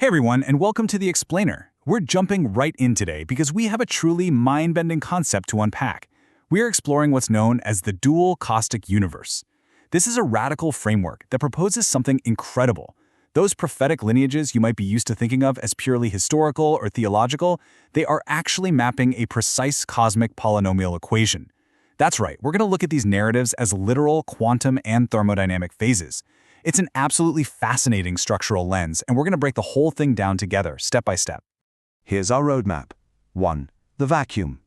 Hey everyone, and welcome to The Explainer. We're jumping right in today because we have a truly mind-bending concept to unpack. We are exploring what's known as the dual caustic universe. This is a radical framework that proposes something incredible. Those prophetic lineages you might be used to thinking of as purely historical or theological, they are actually mapping a precise cosmic polynomial equation. That's right, we're going to look at these narratives as literal quantum and thermodynamic phases. It's an absolutely fascinating structural lens, and we're going to break the whole thing down together, step by step. Here's our roadmap. 1. The vacuum.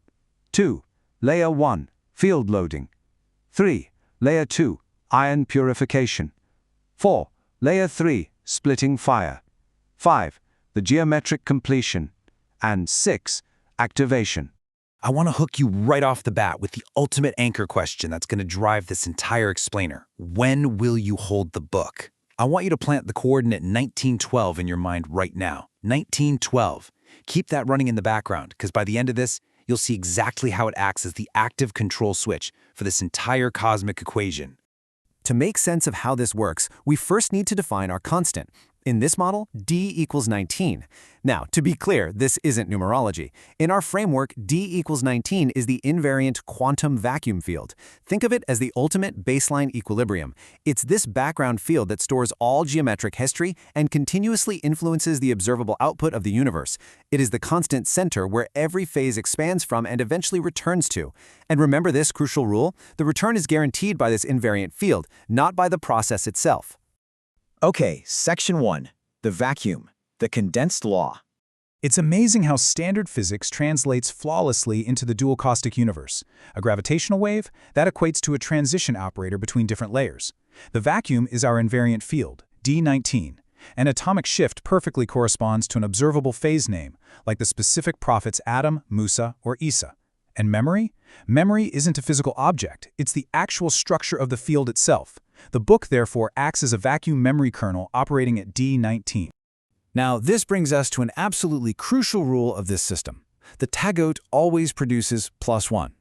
2. Layer 1. Field loading. 3. Layer 2. Iron purification. 4. Layer 3. Splitting fire. 5. The geometric completion. And 6. Activation. I want to hook you right off the bat with the ultimate anchor question that's going to drive this entire explainer. When will you hold the book? I want you to plant the coordinate 1912 in your mind right now. 1912. Keep that running in the background, because by the end of this, you'll see exactly how it acts as the active control switch for this entire cosmic equation. To make sense of how this works, we first need to define our constant. In this model, d equals 19. Now, to be clear, this isn't numerology. In our framework, d equals 19 is the invariant quantum vacuum field. Think of it as the ultimate baseline equilibrium. It's this background field that stores all geometric history and continuously influences the observable output of the universe. It is the constant center where every phase expands from and eventually returns to. And remember this crucial rule: the return is guaranteed by this invariant field, not by the process itself. Okay, Section 1. The vacuum. The condensed law. It's amazing how standard physics translates flawlessly into the dual caustic universe. A gravitational wave, that equates to a transition operator between different layers. The vacuum is our invariant field, D19. An atomic shift perfectly corresponds to an observable phase name, like the specific prophets Ādam, Mūsā, or ʿīsā. And memory? Memory isn't a physical object, it's the actual structure of the field itself. The book, therefore, acts as a vacuum memory kernel operating at D19. Now, this brings us to an absolutely crucial rule of this system. The Taghut always produces +1.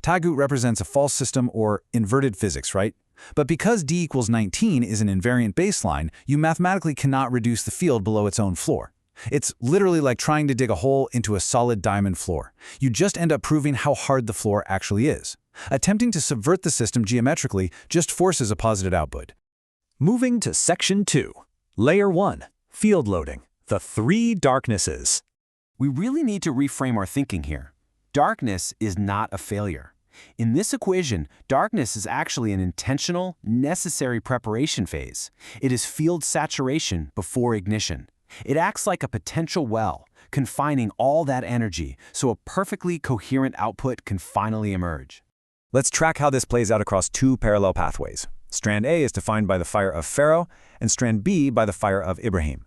Taghut represents a false system or inverted physics, right? But because D equals 19 is an invariant baseline, you mathematically cannot reduce the field below its own floor. It's literally like trying to dig a hole into a solid diamond floor. You just end up proving how hard the floor actually is. Attempting to subvert the system geometrically just forces a positive output. Moving to Section 2. Layer 1. Field loading. The three darknesses. We really need to reframe our thinking here. Darkness is not a failure. In this equation, darkness is actually an intentional, necessary preparation phase. It is field saturation before ignition. It acts like a potential well, confining all that energy so a perfectly coherent output can finally emerge. Let's track how this plays out across two parallel pathways. Strand A is defined by the fire of Pharaoh, and Strand B by the fire of Ibrāhīm.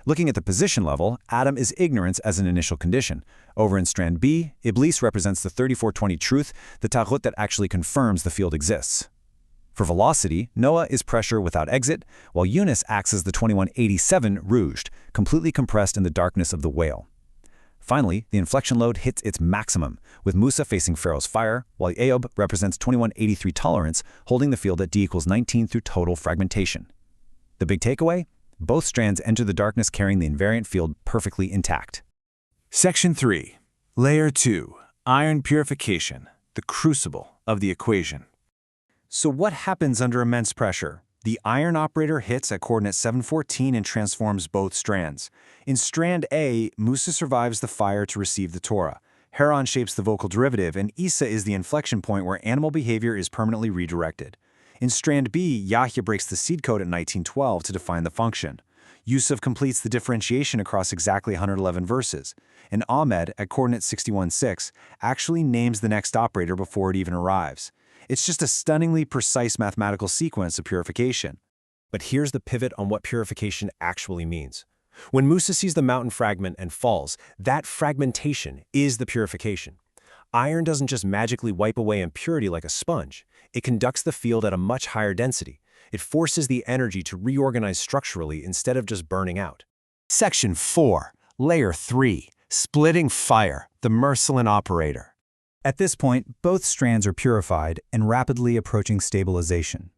Looking at the position level, Ādam is ignorance as an initial condition. Over in Strand B, Iblīs represents the 3420 truth, the Taghut that actually confirms the field exists. For velocity, Noah is pressure without exit, while Yūnus acts as the 2187 rouged, completely compressed in the darkness of the whale. Finally, the inflection load hits its maximum, with Mūsā facing Pharaoh's fire, while Ayyūb represents 2183 tolerance, holding the field at D equals 19 through total fragmentation. The big takeaway? Both strands enter the darkness carrying the invariant field perfectly intact. Section 3. Layer 2. Iron purification. The crucible of the equation. So what happens under immense pressure? The iron operator hits at coordinate 714 and transforms both strands. In Strand A, Mūsā survives the fire to receive the Torah. Hārūn shapes the vocal derivative, and ʿīsā is the inflection point where animal behavior is permanently redirected. In Strand B, Yaḥyā breaks the seed code at 1912 to define the function. Yūsuf completes the differentiation across exactly 111 verses. And Ahmed, at coordinate 616, actually names the next operator before it even arrives. It's just a stunningly precise mathematical sequence of purification. But here's the pivot on what purification actually means. When Mūsā sees the mountain fragment and falls, that fragmentation is the purification. Iron doesn't just magically wipe away impurity like a sponge. It conducts the field at a much higher density. It forces the energy to reorganize structurally instead of just burning out. Section 4. Layer 3. Splitting fire. The Mercilin operator. At this point, both strands are purified and rapidly approaching stabilization.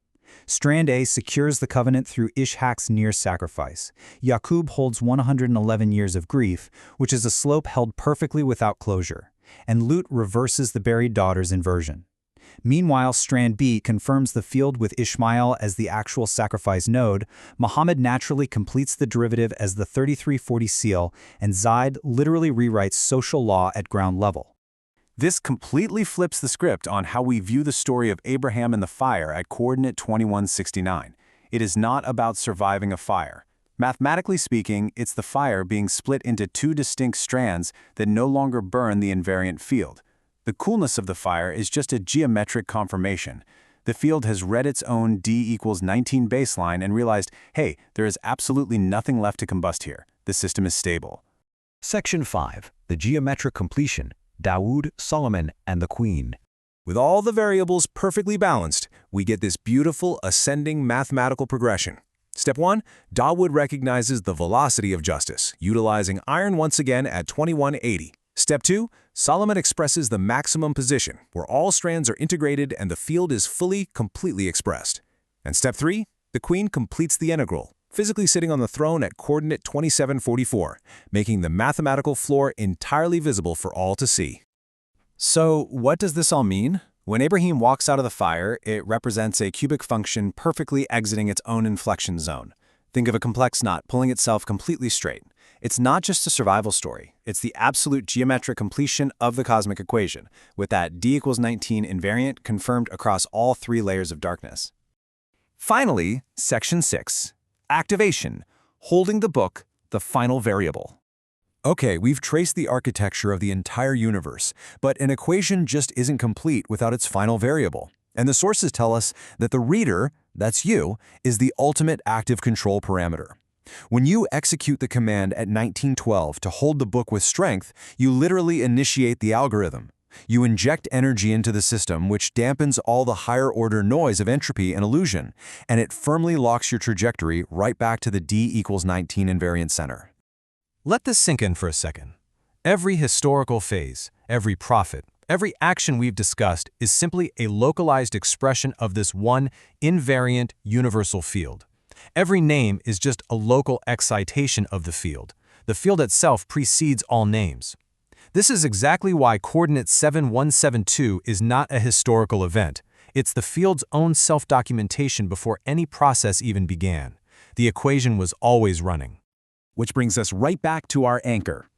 Strand A secures the covenant through Ishak's near sacrifice. Yaḥyūb holds 111 years of grief, which is a slope held perfectly without closure. And Lut reverses the buried daughter's inversion. Meanwhile, Strand B confirms the field with Ishmael as the actual sacrifice node, Muhammad naturally completes the derivative as the 3340 seal, and Zaid literally rewrites social law at ground level. This completely flips the script on how we view the story of Abraham and the fire at coordinate 2169. It is not about surviving a fire. Mathematically speaking, it's the fire being split into two distinct strands that no longer burn the invariant field. The coolness of the fire is just a geometric confirmation. The field has read its own D=19 baseline and realized, hey, there is absolutely nothing left to combust here. The system is stable. Section 5. The geometric completion. Dawood, Solomon, and the Queen. With all the variables perfectly balanced, we get this beautiful ascending mathematical progression. Step 1, Dawood recognizes the velocity of justice, utilizing iron once again at 2180. Step 2, Solomon expresses the maximum position, where all strands are integrated and the field is completely expressed. And step 3, the Queen completes the integral, physically sitting on the throne at coordinate 2744, making the mathematical floor entirely visible for all to see. So, what does this all mean? When Ibrāhīm walks out of the fire, it represents a cubic function perfectly exiting its own inflection zone. Think of a complex knot pulling itself completely straight. It's not just a survival story, it's the absolute geometric completion of the cosmic equation, with that D=19 invariant confirmed across all three layers of darkness. Finally, Section 6. Activation. Holding the book, the final variable. Okay, we've traced the architecture of the entire universe, but an equation just isn't complete without its final variable. And the sources tell us that the reader, that's you, is the ultimate active control parameter. When you execute the command at 1912 to hold the book with strength, you literally initiate the algorithm. You inject energy into the system, which dampens all the higher-order noise of entropy and illusion, and it firmly locks your trajectory right back to the D=19 invariant center. Let this sink in for a second. Every historical phase, every prophet, every action we've discussed is simply a localized expression of this one invariant universal field. Every name is just a local excitation of the field. The field itself precedes all names. This is exactly why coordinate 7172 is not a historical event. It's the field's own self-documentation before any process even began. The equation was always running. Which brings us right back to our anchor.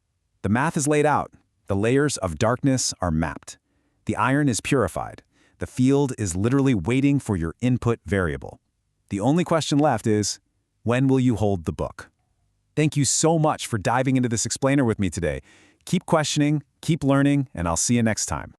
The math is laid out. The layers of darkness are mapped. The iron is purified. The field is literally waiting for your input variable. The only question left is, when will you hold the book? Thank you so much for diving into this explainer with me today. Keep questioning, keep learning, and I'll see you next time.